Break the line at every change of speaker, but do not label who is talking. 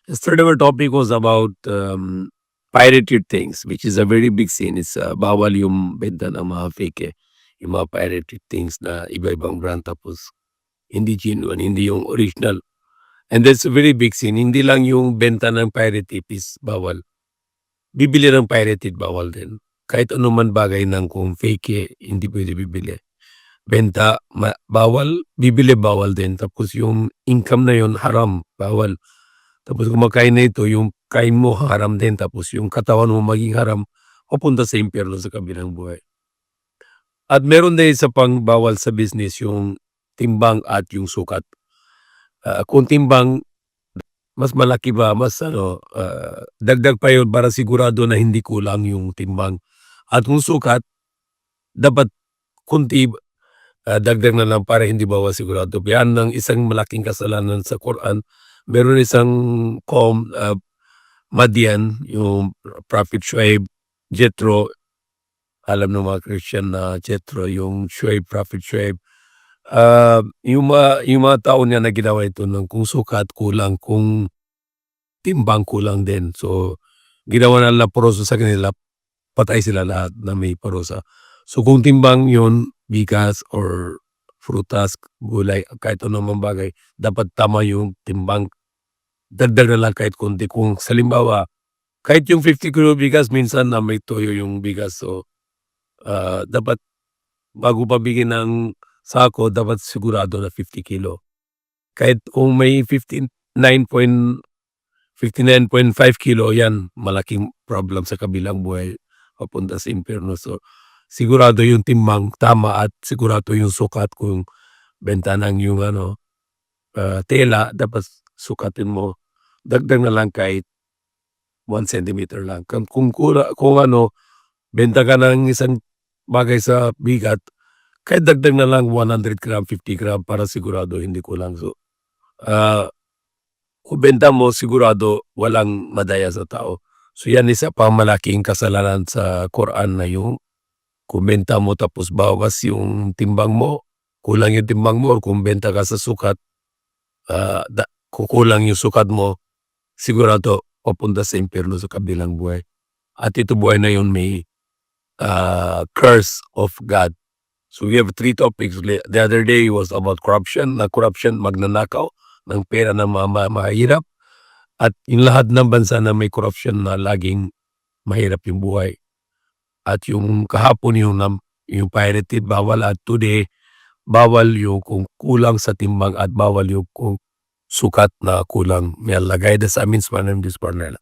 Yesterday our topic was about pirated things, which is a very big sin. It's bawal yung benta ng mga fake yung mga pirated things na iba-ibang brand tapos hindi genuine, hindi yung original. And that's a very big sin. Hindi lang yung benta ng pirated is bawal. Bibili ng pirated bawal din. Kahit anuman bagay ng kung fake hindi pwede bibili. Benta bawal, bibili bawal din. Tapos yung income na yun haram, bawal. Tapos kumakain na ito, yung kain mo haram din, tapos yung katawan mo maging haram, papunta sa impyerno sa kabilang buhay. At meron din isa pang bawal sa business, yung timbang at yung sukat. Kung timbang, mas malaki ba, mas dagdag pa yun para sigurado na hindi kulang yung timbang. At kung sukat, dapat kunti, dagdag na lang para hindi bawas sigurado. Yan ang isang malaking kasalanan sa Quran. Meron isang Madian, yung Prophet Shuaib, Jethro, alam ng mga Christian na Jethro, yung Shuaib, Prophet Shuaib. Yung mga tao niya na ginawa ito ng kung sukat kulang, kung timbang kulang din. So, ginawa na lang parusa sa kanila, patay sila lahat na may parusa. So, kung timbang yun, bigas or frutas, gulay, kahit anong bagay, dapat tama yung timbang. Dagdag na lang kahit konti. Kung salimbawa, kahit yung 50 kilo bigas, minsan na may toyo yung bigas. So, dapat bago pa bigyan ng sako, dapat sigurado na 50 kilo. Kahit kung may 59.5 kilo, yan, malaking problem sa kabilang buhay, papunta sa impyerno. So, sigurado yung timbang tama at sigurado yung sukat. Kung benta ng yung tela, dapat sukatin mo. Dagdag na lang kahit 1 centimeter lang. Kung benta ka ng isang bagay sa bigat, kahit dagdag na lang 100 gram, 50 gram para sigurado hindi kulang. So, kung benta mo, sigurado walang madaya sa tao. So, yan isa pang malaking kasalanan sa Quran na yung kung benta mo tapos bawas yung timbang mo, kulang yung timbang mo, or kung benta ka sa sukat, kukulang yung sukat mo, sigurado papunta sa impyerno sa kabilang buhay. At ito buhay na yun may curse of God. So we have 3 topics. The other day was about corruption. Na corruption, magnanakaw ng pera ng mga mahirap. At yung lahat ng bansa na may corruption na laging mahirap yung buhay. At yung kahapon yung pirated bawal, at today bawal yung kung kulang sa timbang at bawal yung kung sukat na kulang. May Allah guide us. Amin. Sa name of this partner.